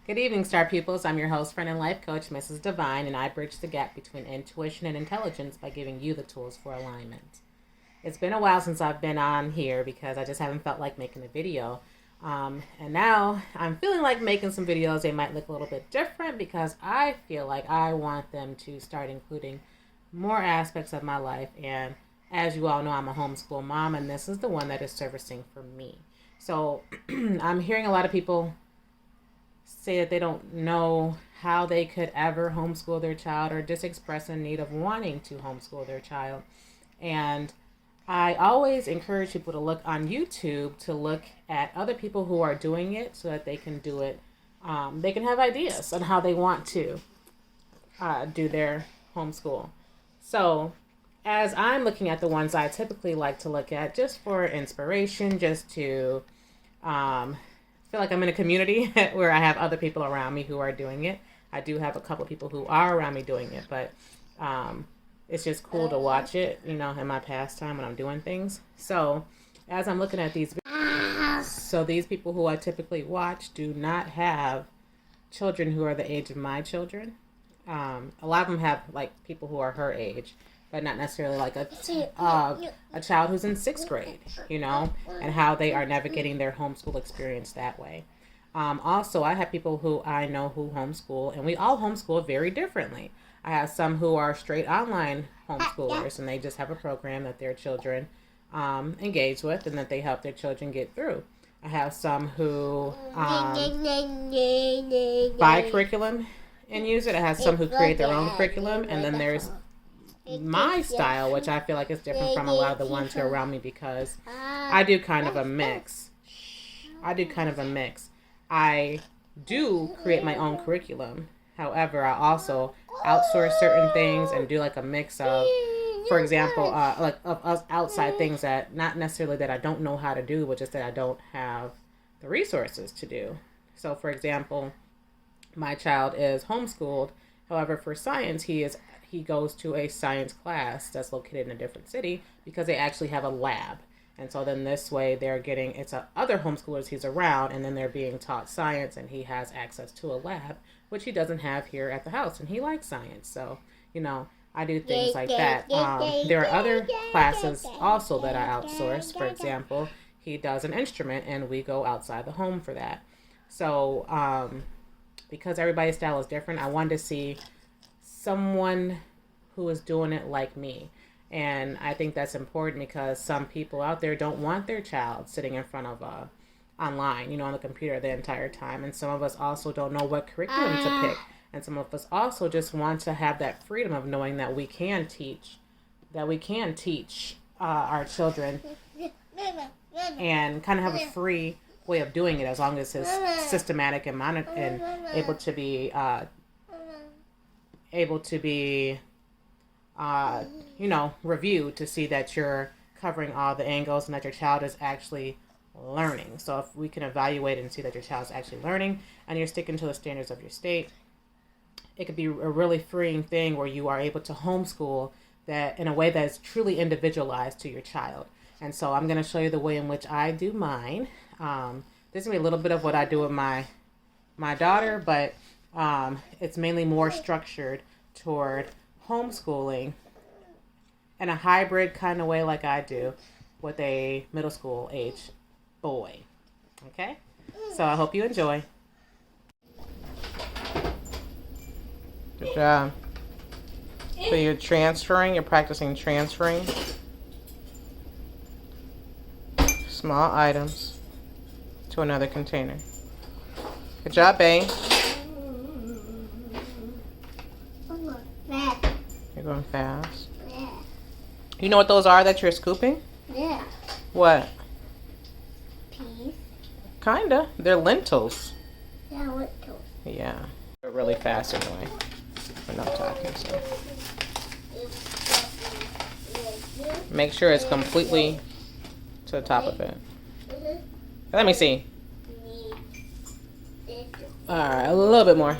Good evening, Star Pupils. I'm your host, friend, and life coach, Mrs. Divine, and I bridge the gap between intuition and intelligence by giving you the tools for alignment. It's been a while since I've been on here because I just haven't felt like making a video. And now I'm feeling like making some videos. They might look a little bit different because I feel like I want them to start including more aspects of my life. And as you all know, I'm a homeschool mom, and this is the one that is servicing for me. So I'm hearing a lot of people say that they don't know how they could ever homeschool their child or just express a need of wanting to homeschool their child. And I always encourage people to look on YouTube to look at other people who are doing it so that they can do it. They can have ideas on how they want to do their homeschool. So as I'm looking at the ones I typically like to look at just for inspiration, just to feel like I'm in a community where I have other people around me who are doing it. I do have a couple people who are around me doing it, but it's just cool to watch it, you know, in my pastime when I'm doing things. So as I'm looking at these videos, so these people who I typically watch do not have children who are the age of my children. A lot of them have like people who are her age, but not necessarily like a child who's in 6th grade, you know, and how they are navigating their homeschool experience that way. Also, I have people who I know who homeschool, and we all homeschool very differently. I have some who are straight online homeschoolers, and they just have a program that their children engage with and that they help their children get through. I have some who buy curriculum and use it. I have some who create their own curriculum, and then there's my style, which I feel like is different from a lot of the ones who are around me because I do kind of a mix. I do create my own curriculum. However, I also outsource certain things and do like a mix of, for example, like of outside things that not necessarily that I don't know how to do, but just that I don't have the resources to do. So, for example, my child is homeschooled. However, for science, he goes to a science class that's located in a different city because they actually have a lab. And so then this way they're getting, it's other homeschoolers he's around, and then they're being taught science, and he has access to a lab, which he doesn't have here at the house, and he likes science. So, you know, I do things like that. There are other classes also that I outsource. For example, he does an instrument, and we go outside the home for that. So because everybody's style is different, I wanted to see someone who is doing it like me. And I think that's important because some people out there don't want their child sitting in front of online, you know, on the computer the entire time. And some of us also don't know what curriculum to pick. And some of us also just want to have that freedom of knowing that we can teach our children and kind of have a free way of doing it as long as it's systematic and able to be you know, reviewed to see that you're covering all the angles and that your child is actually learning. So if we can evaluate and see that your child's actually learning and you're sticking to the standards of your state, it could be a really freeing thing where you are able to homeschool that in a way that is truly individualized to your child. And so I'm going to show you the way in which I do mine. This is going to be a little bit of what I do with my daughter, but it's mainly more structured toward homeschooling in a hybrid kind of way like I do with a middle school age boy. Okay? So I hope you enjoy. Good job. So you're practicing transferring small items to another container. Good job, babe. You're going fast. Yeah. You know what those are that you're scooping? Yeah. What? Peas. Kinda. They're lentils. Yeah, lentils. Yeah. They're really fast anyway. We're not talking, so. Make sure it's completely to the top of it. Let me see. Alright, a little bit more.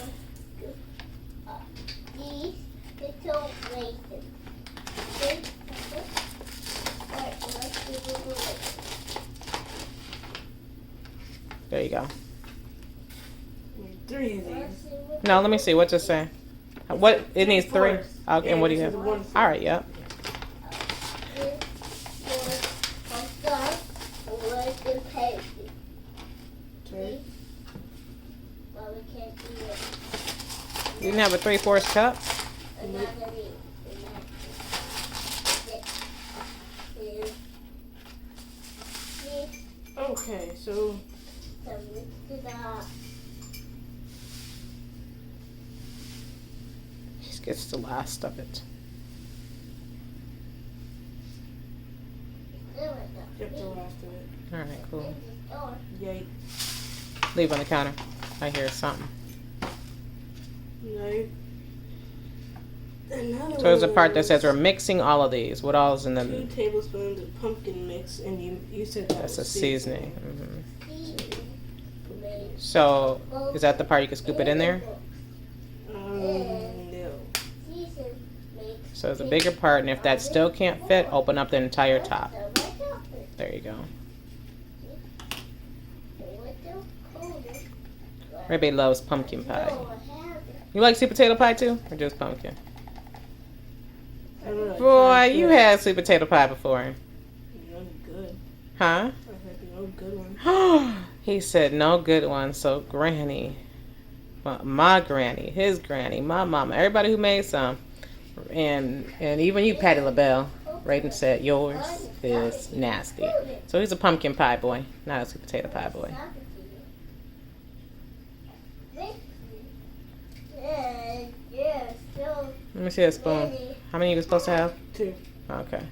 There you go. 3 of these. No, let me see. What's it say? What? It needs 3? Okay, Yeah, and what do you this have? is one. All right, yep. Okay. You didn't have a 3/4 cup? Okay, so She gets the last of it. get the last of it. All right, cool. Yay. Leave on the counter. I hear something. No. Another So there's a one part that was says we're mixing all of these. What all is in 2 the? tablespoons of pumpkin mix, and you said that That's a was seasoning. So is that the part you can scoop it in there? No. So it's a bigger part, and if that still can't fit, open up the entire top. There you go. Maybe loves pumpkin pie. You like sweet potato pie too, or just pumpkin? I don't know, Boy, you had sweet potato pie before, no good. huh? I had no good one. He said no good one. So Granny, my granny, his granny, my mama, everybody who made some, and even you, Patty LaBelle, Raiden said yours is nasty. So he's a pumpkin pie boy, not a sweet potato pie boy. Let me see that spoon. How many you were supposed to have? 2. Okay.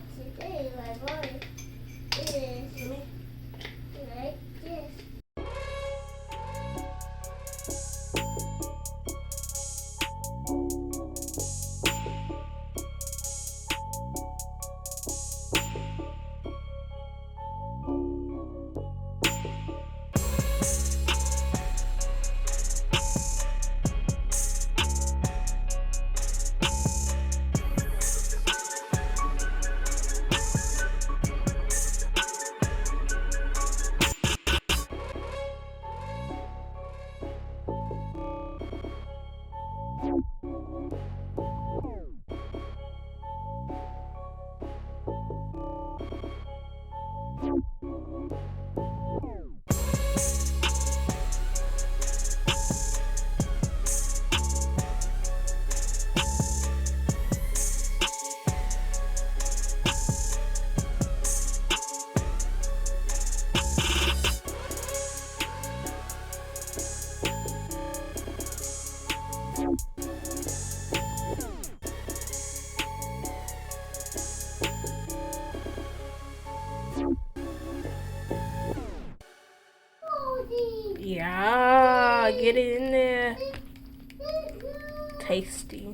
Yeah, get it in there. Tasty.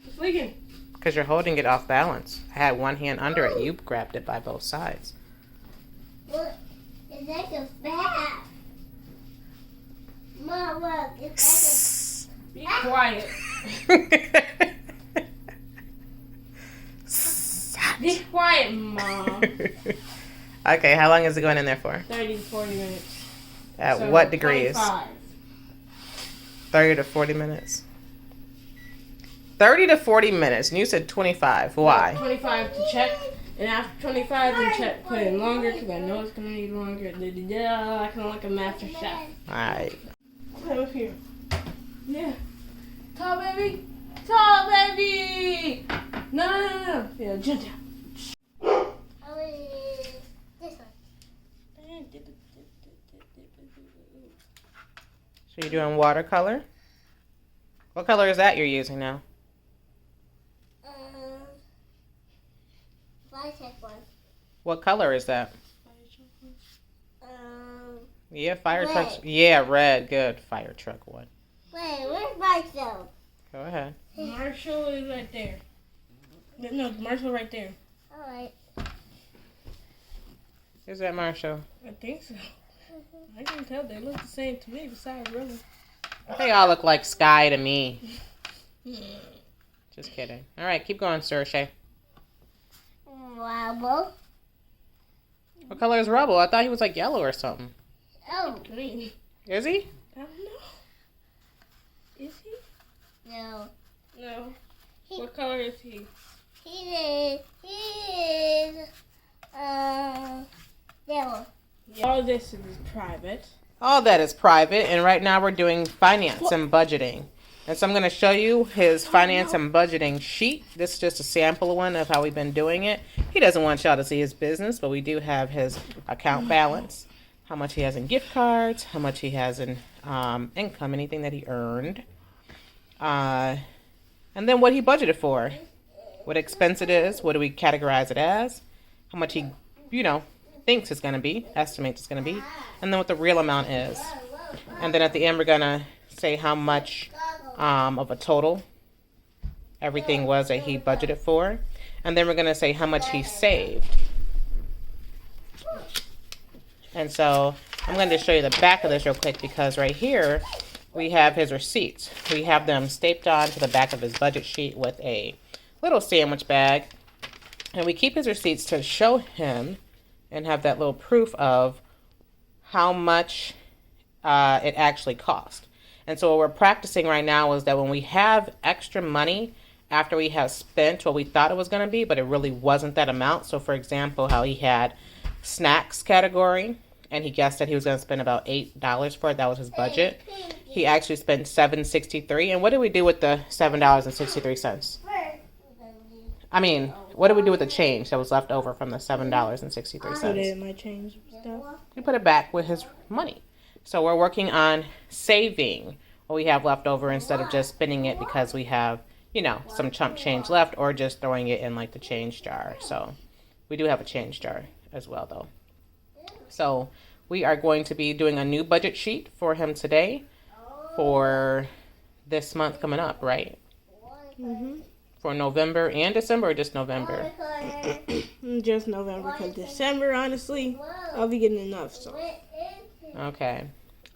It's leaking. Because you're holding it off balance. I had one hand under it. You grabbed it by both sides. Look, it's like a bat. Mom, look, it's Be quiet. Be quiet, Mom. Okay, how long is it going in there for? 30 to 40 minutes. At So, what degrees? 25. 30 to 40 minutes. 30 to 40 minutes. And you said 25. Why? 25 to check. And after 25, then check, put in longer because I know it's going to need longer. I can like a master chef. Alright. Come up here. Yeah. Tall baby. Tall baby. No. Yeah, jump down. oh, this one. So you're doing watercolor? What color is that you're using now? Biotech one. What color is that? Yeah, fire Red. truck. Yeah, red. Good. Fire truck one. Wait, where's Marshall? Go ahead. Marshall is right there. No, Marshall right there. Alright. Is that Marshall? I think so. I can tell they look the same to me besides really. They all look like Sky to me. Just kidding. All right, keep going, Sir Shay. Rubble. What color is Rubble? I thought he was like yellow or something. Oh, Green. Is he? I don't know. Is he? No. No. What color is he? He is, yellow. All this is private. All that is private, and right now we're doing finance and budgeting. And so I'm going to show you his finance and budgeting sheet. This is just a sample one of how we've been doing it. He doesn't want y'all to see his business, but we do have his account balance, how much he has in gift cards, how much he has in income, anything that he earned, and then what he budgeted for, what expense it is, what do we categorize it as, how much he, thinks it's going to be, estimates it's going to be, and then what the real amount is. And then at the end, we're going to say how much of a total everything was that he budgeted for. And then we're going to say how much he saved. And so I'm going to show you the back of this real quick, because right here we have his receipts. We have them taped on to the back of his budget sheet with a little sandwich bag. And we keep his receipts to show him and have that little proof of how much it actually cost. And so what we're practicing right now is that when we have extra money after we have spent what we thought it was going to be, but it really wasn't that amount. So for example, how he had snacks category and he guessed that he was going to spend about $8 for it. That was his budget. He actually spent $7.63. And what did we do with the $7.63? I mean, what did we do with the change that was left over from the $7.63? Put it in my change stuff. We put it back with his money. So we're working on saving what we have left over instead of just spending it because we have, some chump change left, or just throwing it in like the change jar. So we do have a change jar as well though. So we are going to be doing a new budget sheet for him today for this month coming up, right? Mm-hmm. For November and December, or just November? Just November, because December, honestly, I'll be getting enough. So. Okay.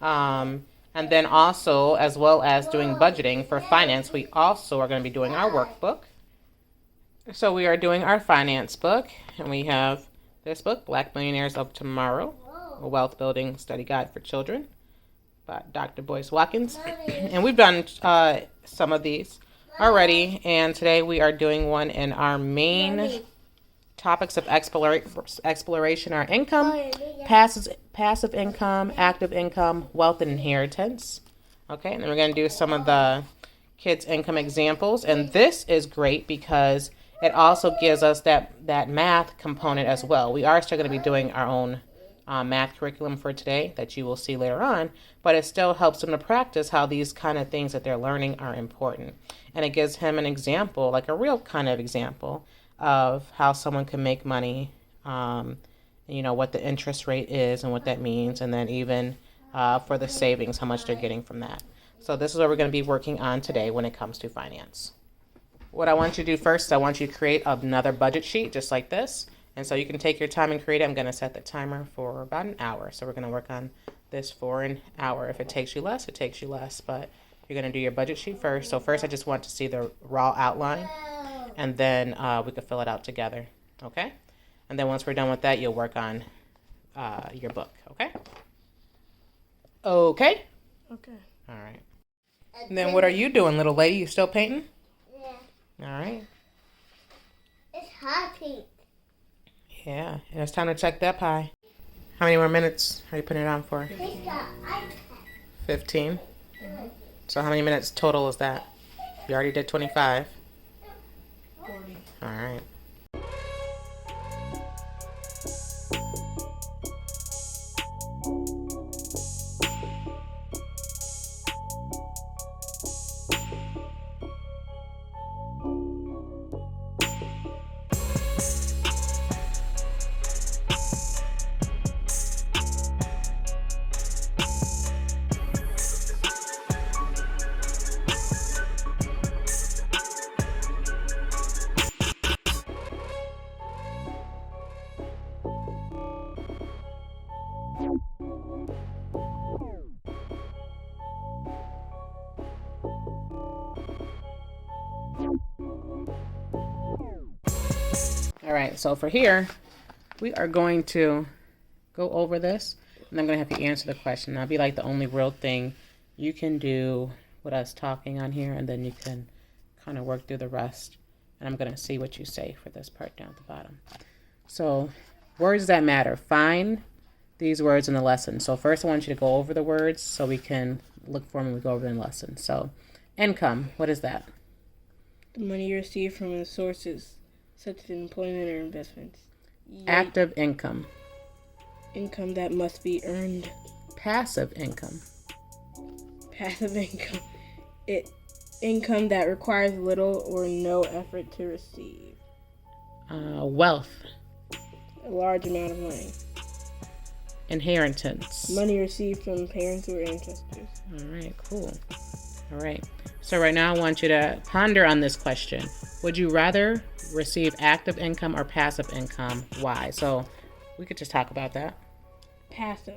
And then also, as well as doing budgeting for finance, we also are going to be doing our workbook. So we are doing our finance book, and we have this book, Black Millionaires of Tomorrow, a Wealth Building Study Guide for Children by Dr. Boyce Watkins. And we've done some of these already, and today we are doing one in our main topics of exploration are income, passive income, active income, wealth, and inheritance. Okay, and then we're going to do some of the kids' income examples, and this is great because it also gives us that math component as well. We are still going to be doing our own math curriculum for today that you will see later on, but it still helps them to practice how these kind of things that they're learning are important. And it gives him an example, like a real kind of example of how someone can make money, what the interest rate is and what that means, and then even for the savings, how much they're getting from that. So this is what we're going to be working on today when it comes to finance. What I want you to do first is I want you to create another budget sheet just like this. And so you can take your time and create it. I'm going to set the timer for about an hour. So we're going to work on this for an hour. If it takes you less, it takes you less. But you're going to do your budget sheet first. So first I just want to see the raw outline. And then we can fill it out together. Okay? And then once we're done with that, you'll work on your book. Okay? Okay? Okay. All right. And then what are you doing, little lady? You still painting? Yeah. All right. It's hot pink. Yeah, and it's time to check that pie. How many more minutes are you putting it on for? Take the iPad. 15. So how many minutes total is that? You already did 25. 40. All right. All right, so for here, we are going to go over this, and I'm going to have you answer the question. That'll be like the only real thing You can do with us talking on here, and then you can kind of work through the rest. And I'm going to see what you say for this part down at the bottom. So, words that matter. Find these words in the lesson. So first I want you to go over the words so we can look for them when we go over the lesson. So, income, what is that? The money you receive from the sources such as employment or investments. Active income. Income that must be earned. Passive income. Passive income. Income that requires little or no effort to receive. Wealth. A large amount of money. Inheritance. Money received from parents or ancestors. All right, cool. All right. So right now I want you to ponder on this question. Would you rather receive active income or passive income? Why? So we could just talk about that. Passive.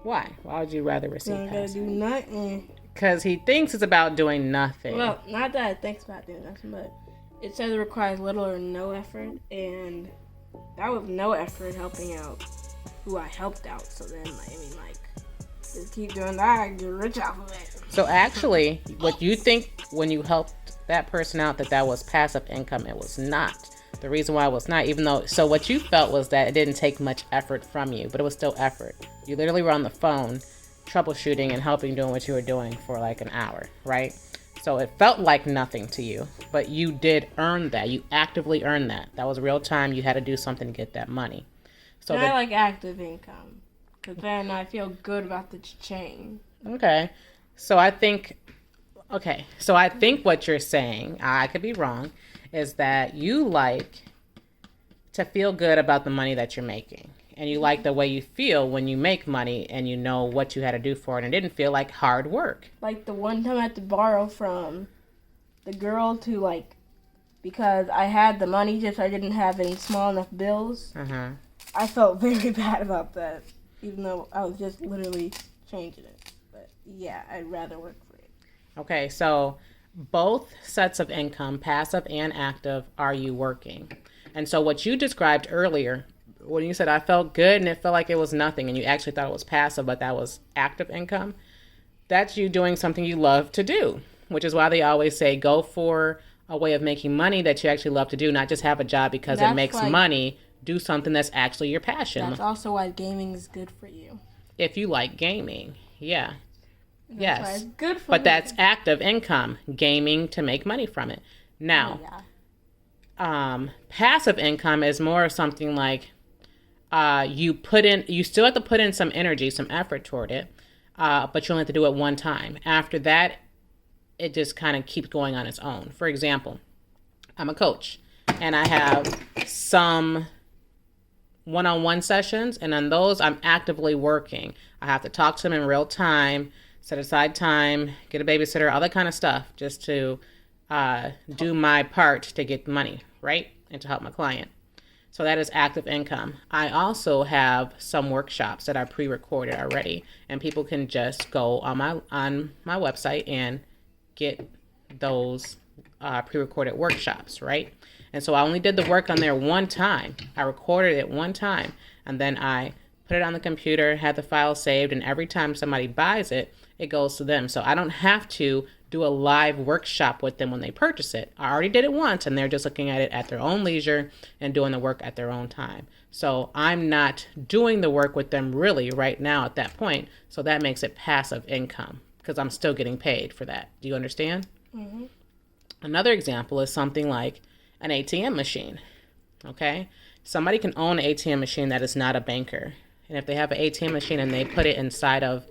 Why? Why would you rather receive I'm gonna passive? do nothing. Because he thinks it's about doing nothing. Well, not that I think about doing nothing, but it says it requires little or no effort, and that was no effort helping out who I helped out. So then, just keep doing that, I get rich off of it. So actually, what you think when you helped that person out that was passive income, it was not. The reason why it was not, even though, so what you felt was that it didn't take much effort from you, but it was still effort. You literally were on the phone troubleshooting and helping doing what you were doing for like an hour, right? So it felt like nothing to you, but you did earn that. You actively earned that. That was real time. You had to do something to get that money. So I like active income, because then I feel good about the change. Okay. So I think what you're saying, I could be wrong, is that you like to feel good about the money that you're making. And you like the way you feel when you make money and you know what you had to do for it. And it didn't feel like hard work. Like the one time I had to borrow from the girl because I had the money, just I didn't have any small enough bills. Uh-huh. I felt very bad about that, even though I was just literally changing it. But yeah, I'd rather work for it. Okay, so both sets of income, passive and active, are you working? And so what you described earlier, when you said I felt good and it felt like it was nothing and you actually thought it was passive, but that was active income, that's you doing something you love to do, which is why they always say go for a way of making money that you actually love to do, not just have a job because it makes money. Do something that's actually your passion. That's also why gaming is good for you. If you like gaming, yeah. That's why it's good for but me. That's active income, gaming to make money from it. Now, passive income is more of something like you still have to put in some energy, some effort toward it, but you only have to do it one time. After that, it just kind of keeps going on its own. For example, I'm a coach and I have some one-on-one sessions, and on those I'm actively working. I have to talk to them in real time, set aside time, get a babysitter, all that kind of stuff, just to do my part to get money, right? And to help my client. So that is active income. I also have some workshops that are pre-recorded already, and people can just go on my website and get those pre-recorded workshops, right? And so I only did the work on there one time. I recorded it one time, and then I put it on the computer, had the file saved, and every time somebody buys it, it goes to them. So I don't have to do a live workshop with them when they purchase it. I already did it once, and they're just looking at it at their own leisure and doing the work at their own time. So I'm not doing the work with them really right now at that point. So that makes it passive income because I'm still getting paid for that. Do you understand? Mm-hmm. Another example is something like an ATM machine. Okay? Somebody can own an ATM machine that is not a banker. And if they have an ATM machine and they put it inside of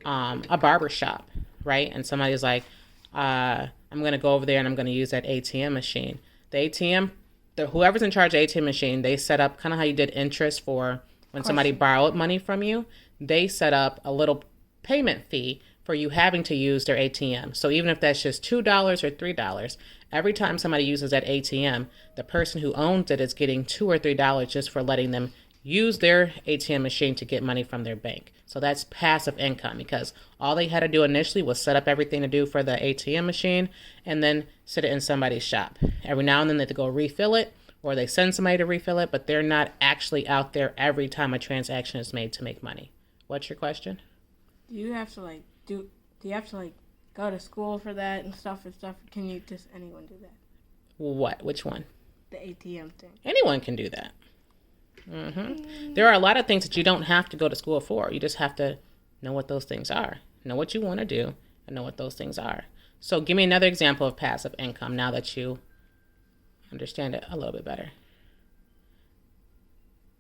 a barber shop, right? And somebody's like, I'm going to go over there and I'm going to use that ATM machine. Whoever's in charge of the ATM machine, they set up kind of how you did interest for when somebody borrowed money from you. They set up a little payment fee for you having to use their ATM. So even if that's just $2 or $3, every time somebody uses that ATM, the person who owns it is getting $2 or $3 just for letting them use their ATM machine to get money from their bank. So that's passive income because all they had to do initially was set up everything to do for the ATM machine and then sit it in somebody's shop. Every now and then they have to go refill it or they send somebody to refill it, but they're not actually out there every time a transaction is made to make money. What's your question? Do you have to Do you have to like go to school for that and stuff? Can you just anyone do that? What? Which one? The ATM thing. Anyone can do that. There are a lot of things that you don't have to go to school for. You just have to know what those things are. Know what you want to do and know what those things are. So give me another example of passive income now that you understand it a little bit better.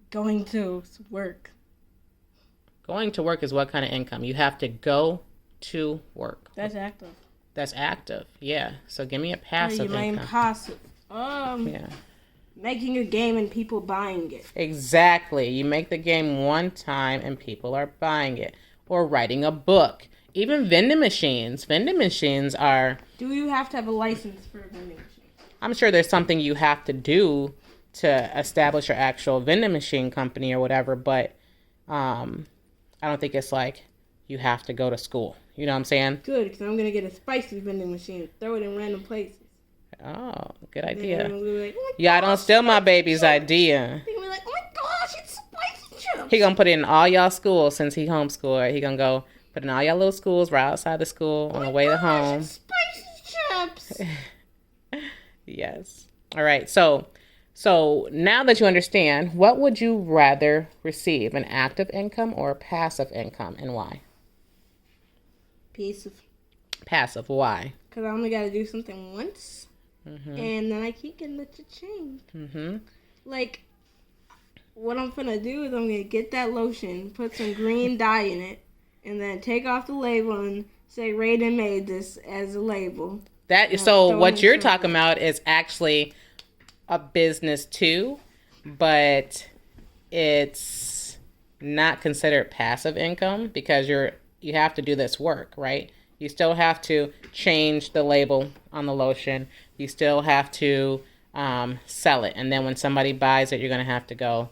Going to work. Going to work is what kind of income? You have to go to work. That's active. That's active, yeah. So give me a passive income. Passive. Yeah. Making a game and people buying it. Exactly. You make the game one time and people are buying it. Or writing a book. Even vending machines. Vending machines are... Do you have to have a license for a vending machine? I'm sure there's something you have to do to establish your actual vending machine company or whatever, but I don't think it's like you have to go to school. You know what I'm saying? Good, because I'm going to get a spicy vending machine and throw it in random places. Oh, good idea. Like, oh yeah, I don't steal my baby's idea. He's like, oh my gosh, it's spicy chips. He gonna put it in all y'all schools since he homeschooled. He gonna go put in all y'all little schools right outside the school on the way to home. It's spicy chips. Yes. All right. So now that you understand, what would you rather receive, an active income or a passive income, and why? Passive. Why? Because I only got to do something once. And then I keep getting the change. Like, what I'm gonna do is I'm gonna get that lotion, put some green dye in it, and then take off the label and say Raiden made this as a label. So what you're talking about is actually a business too, but it's not considered passive income because you have to do this work, right? You still have to change the label on the lotion. You still have to sell it. And then when somebody buys it, you're going to have to go,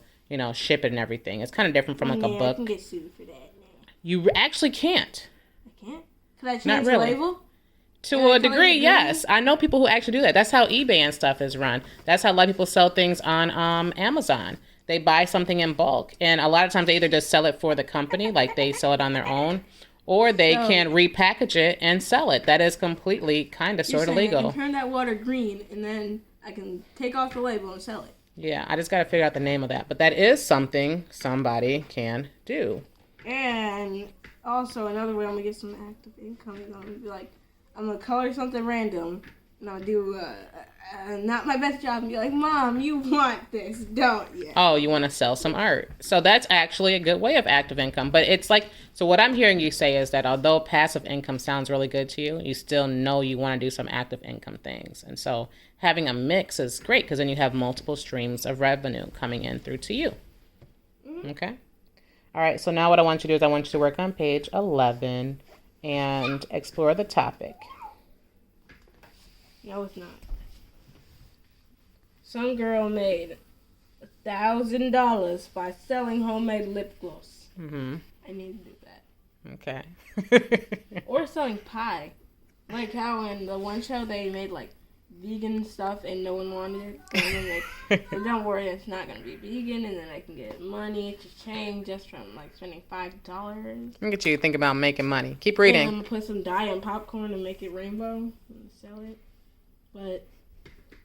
ship it and everything. It's kind of different from like a book. I can get sued for that now. You actually can't. I can't? Could I change the label? To a degree, yes. I know people who actually do that. That's how eBay and stuff is run. That's how a lot of people sell things on Amazon. They buy something in bulk. And a lot of times they either just sell it for the company, like they sell it on their own, or they can repackage it and sell it. That is completely kind of sort of legal. I can turn that water green, and then I can take off the label and sell it. Yeah, I just got to figure out the name of that. But that is something somebody can do. And also, another way I'm going to get some active income is I'm going to be like, I'm going to color something random, and I'll do not my best job and be like, Mom, you want this, don't you? Oh, you want to sell some art. So that's actually a good way of active income. But it's like, so what I'm hearing you say is that although passive income sounds really good to you, you still know you want to do some active income things. And so having a mix is great because then you have multiple streams of revenue coming in through to you. Okay? All right, so now what I want you to do is I want you to work on page 11 and explore the topic. No, it's not. Some girl made $1,000 by selling homemade lip gloss. I need to do that. Okay. Or selling pie. Like how in the one show they made like vegan stuff and no one wanted it. And then like, don't worry, it's not going to be vegan. And then I can get money to change just from like spending $5. Look at you think about making money. Keep reading. And I'm going to put some dye in popcorn and make it rainbow and sell it. But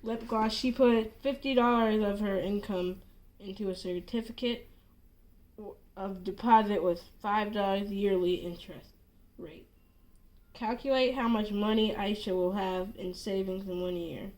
lip gloss, she put $50 of her income into a certificate of deposit with $5 yearly interest rate. Calculate how much money Aisha will have in savings in 1 year.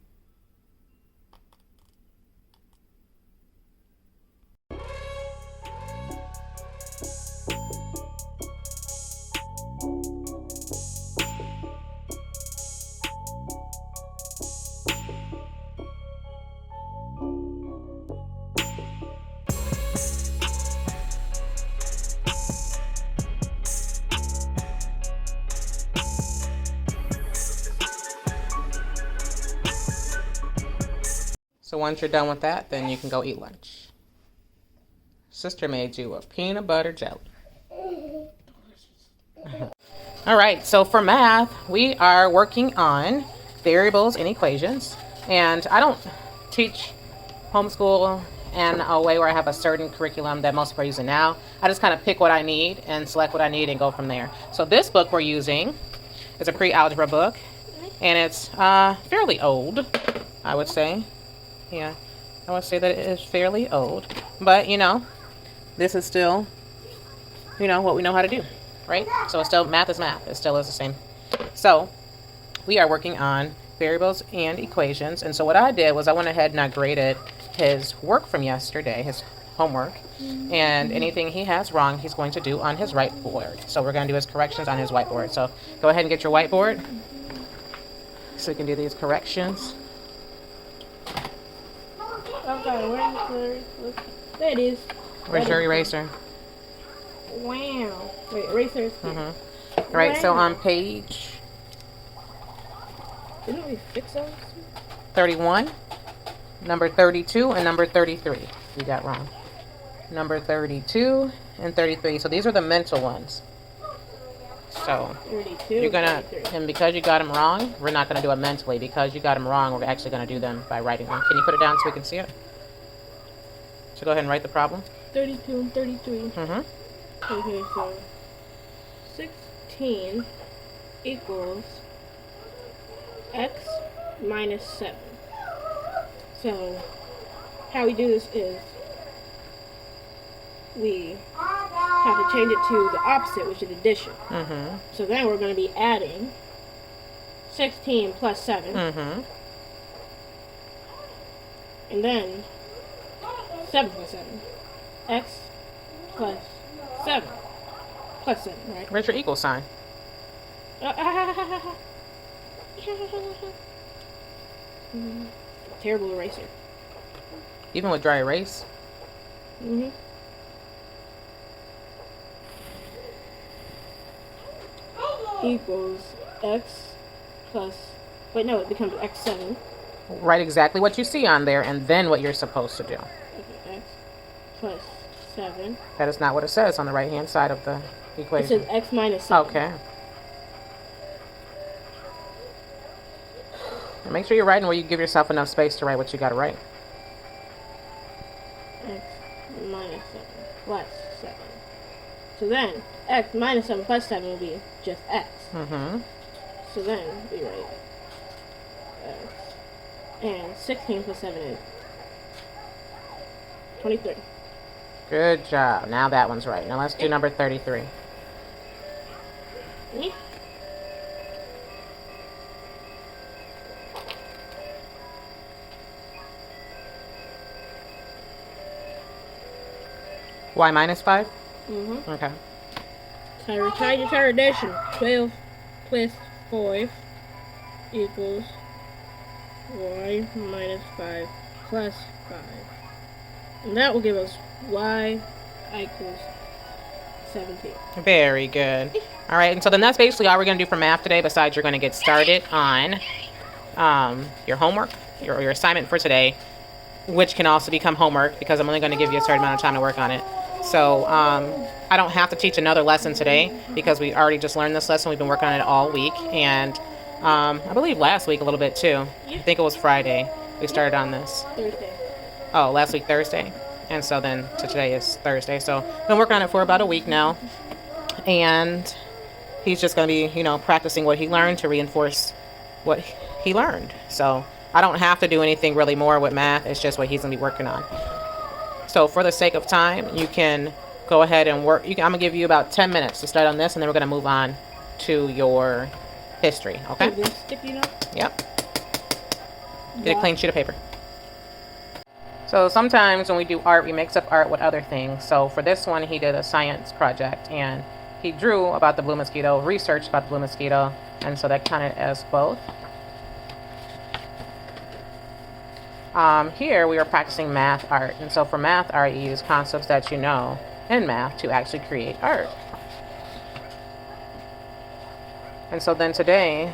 So once you're done with that, then you can go eat lunch. Sister made you a peanut butter jelly. All right, so for math, we are working on variables and equations. And I don't teach homeschool in a way where I have a certain curriculum that most people are using now. I just kind of pick what I need and select what I need and go from there. So this book we're using It's a pre-algebra book, and it's fairly old, I would say. Yeah, I would say that it is fairly old. But, you know, this is still, you know, what we know how to do, right? So it's still, math is math. It still is the same. So we are working on variables and equations. And so what I did was I went ahead and I graded his work from yesterday, his homework. And anything he has wrong, he's going to do on his whiteboard. So we're going to do his corrections on his whiteboard. So go ahead and get your whiteboard so we can do these corrections. Okay, where's the... There it is. Where's your eraser? Wow. Wait, eraser is here. Mm-hmm. Right, so on page Didn't we fix those? 31, number 32, and number 33. You got wrong. Number 32 and 33. So these are the mental ones. So 32. you're gonna, 33. and because you got them wrong, we're not gonna do it mentally. Because you got them wrong, we're actually gonna do them by writing them. Can you put it down so we can see it? So go ahead and write the problem. 32 and 33. Mm-hmm. Okay, so 16 equals x minus 7. So how we do this is we have to change it to the opposite, which is addition. Mm-hmm. So then we're going to be adding 16 plus 7. Mm-hmm. And then 7 plus 7. X plus 7. Plus 7, right? Where's your equal sign? Terrible eraser. Even with dry erase? Mm-hmm. Equals x plus... Wait, no, it becomes x7. Write exactly what you see on there and then what you're supposed to do. Okay, x plus 7. That is not what it says on the right-hand side of the It equation. says x minus 7. Okay. And make sure you're writing where you give yourself enough space to write what you got to write. X minus 7 plus 7. So then, x minus 7 plus 7 will be just x. Mm-hmm. So then, we write x. And 16 plus 7 is 23. Good job. Now that one's right. Now let's do number 33. Yeah. Y minus 5? Mm-hmm. Okay. So I retried to addition. 12 plus 5 equals y minus 5 plus 5. And that will give us y equals 17. Very good. All right, and so then that's basically all we're going to do for math today, besides you're going to get started on your homework, your assignment for today, which can also become homework because I'm only going to give you a certain amount of time to work on it. So I don't have to teach another lesson today because we already just learned this lesson. We've been working on it all week, and I believe last week a little bit too. I think it was Friday we started on this. Thursday. Oh, last week Thursday. And so then so today is Thursday. So I've been working on it for about a week now. And he's just going to be, practicing what he learned to reinforce what he learned. So I don't have to do anything really more with math. It's just what he's going to be working on. So for the sake of time, you can go ahead and work. I'm going to give you about 10 minutes to start on this, and then we're going to move on to your history. Okay? Is this sticky note? Yep. Get a clean sheet of paper. So sometimes when we do art, we mix up art with other things. So for this one, he did a science project, and he drew about the blue mosquito, researched about the blue mosquito, and so that counted as both. Here we are practicing math art, and so for math art, you use concepts that you know in math to actually create art. And so then today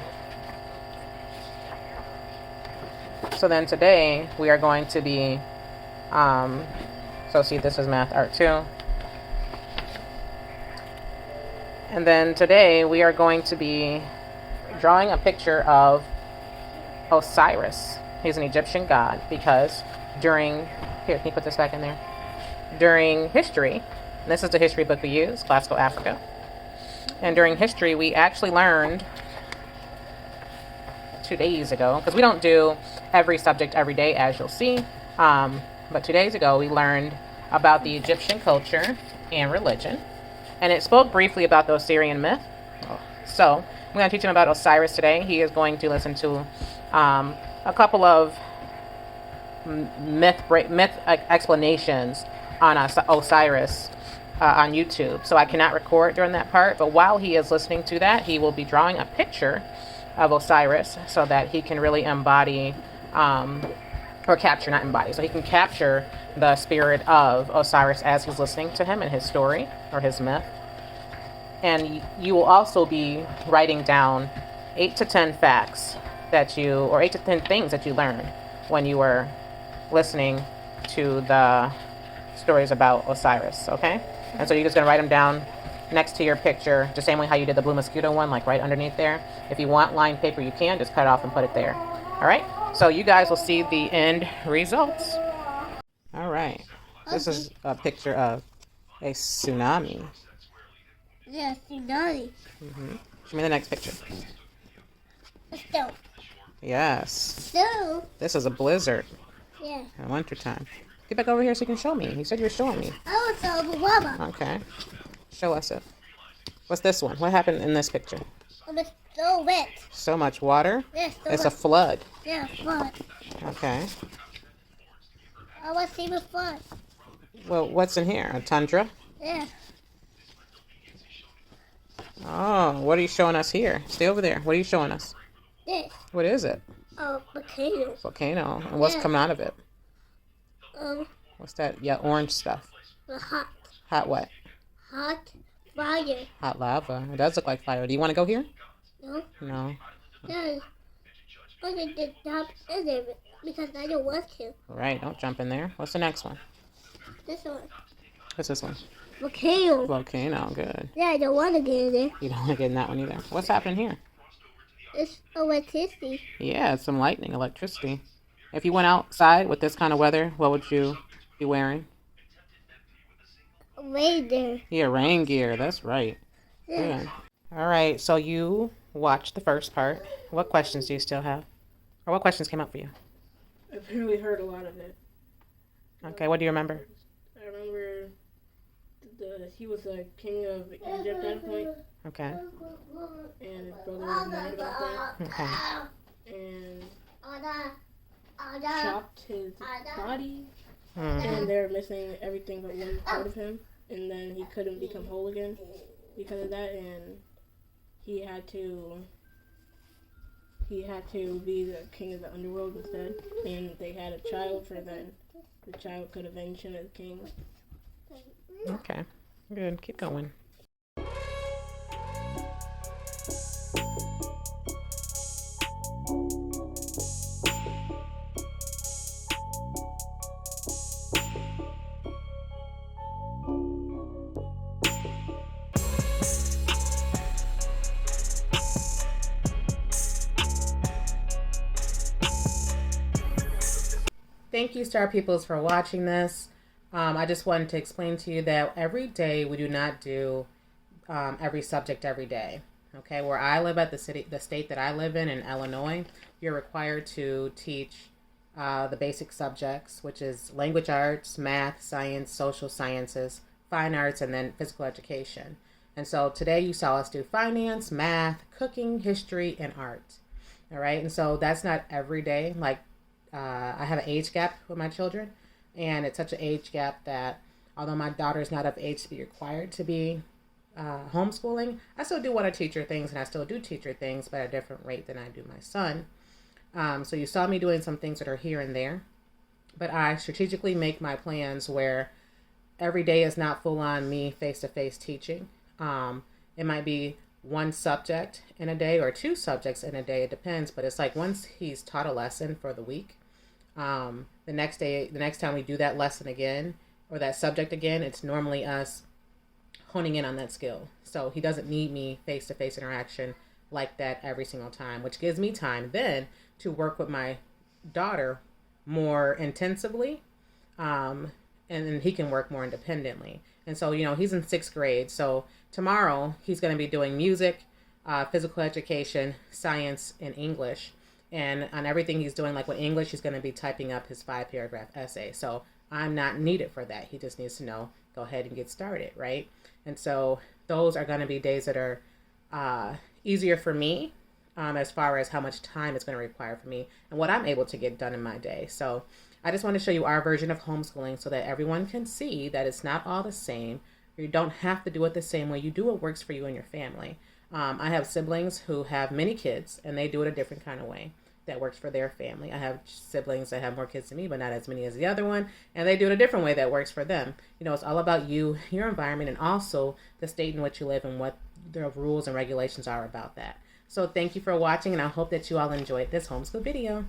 we are going to be so see, this is math art too. And then today we are going to be drawing a picture of Osiris. He's an Egyptian god because here, can you put this back in there? During history, and this is the history book we use, Classical Africa. And during history, we actually learned 2 days ago, because we don't do every subject every day, as you'll see. But 2 days ago, we learned about the Egyptian culture and religion. And it spoke briefly about the Osirian myth. So I'm going to teach him about Osiris today. He is going to listen to a couple of myth explanations on Osiris on YouTube. So I cannot record during that part, but while he is listening to that, he will be drawing a picture of Osiris so that he can really embody or capture, not embody, so he can capture the spirit of Osiris as he's listening to him and his story or his myth. And you will also be writing down 8 to 10 facts that you, or 8 to 10 things that you learned when you were listening to the stories about Osiris, okay? And so you're just going to write them down next to your picture, the same way how you did the blue mosquito one, like right underneath there. If you want lined paper, you can just cut it off and put it there. All right? So you guys will see the end results. All right. This is a picture of a tsunami. Yeah, tsunami. Show me the next picture. Stone. Yes. Stone. This is a blizzard Yeah. in wintertime. Get back over here so you can show me. You said you were showing me. Oh, it's a lava. Okay. Show us it. What's this one? What happened in this picture? Oh, it's so wet. So much water. Yeah, so It's a wet. flood. Yeah, flood. Okay. I want to see the flood. Well, what's in here? A tundra? Yeah. Oh, what are you showing us here? Stay over there. What are you showing us? This. What is it? Oh, volcano. Volcano. And what's Yeah. coming out of it? What's that? Yeah, orange stuff. The hot What? fire. Hot lava. It does look like fire. Do you want to go here? No? No. No. I can just jump in there because I don't want to. Right. Don't jump in there. What's the next one? This one. What's this one? Volcano. Volcano. Good. Yeah, I don't want to get in there. You don't want to get in that one either. What's happening here? It's electricity. Yeah, it's some lightning, electricity. If you went outside with this kind of weather, what would you be wearing? Right there. Yeah, rain gear. That's right. Yeah. Good. All right. So you watched the first part. What questions do you still have? Or what questions came up for you? I've really heard a lot of it. Okay. What do you remember? I remember he was a king of Egypt at a point, Okay. and his brother was mad about that, Okay. and chopped his body, Mhm. and they're missing everything but one part of him, and then he couldn't become whole again because of that, and he had to be the king of the underworld instead, and they had a child for then. The child could avenge him as king. Okay. Good. Keep going. Thank you, Star Peoples, for watching this. I just wanted to explain to you that every day we do not do every subject every day. Okay, where I live at the state that I live in Illinois, you're required to teach the basic subjects, which is language arts, math, science, social sciences, fine arts, and then physical education. And so today you saw us do finance, math, cooking, history, and art. All right, and so that's not every day. Like I have an age gap with my children, and it's such an age gap that although my daughter's not of age to be required to be homeschooling, I still do want to teach her things, and I still do teach her things, but at a different rate than I do my son. So you saw me doing some things that are here and there, but I strategically make my plans where every day is not full on me face-to-face teaching. It might be one subject in a day or two subjects in a day. It depends, but it's like once he's taught a lesson for the week, the next time we do that lesson again or that subject again, it's normally us honing in on that skill. So he doesn't need me face-to-face interaction like that every single time, which gives me time then to work with my daughter more intensively, and then he can work more independently. And so, he's in 6th grade. So tomorrow he's going to be doing music, physical education, science, and English. And on everything he's doing, like with English, he's going to be typing up his 5-paragraph essay. So I'm not needed for that. He just needs to know, go ahead and get started, right? And so those are going to be days that are easier for me as far as how much time it's going to require for me and what I'm able to get done in my day. So I just want to show you our version of homeschooling so that everyone can see that it's not all the same. You don't have to do it the same way. You do what works for you and your family. I have siblings who have many kids, and they do it a different kind of way that works for their family. I have siblings that have more kids than me, but not as many as the other one, and they do it a different way that works for them. You know, it's all about you, your environment, and also the state in which you live and what the rules and regulations are about that. So thank you for watching, and I hope that you all enjoyed this homeschool video.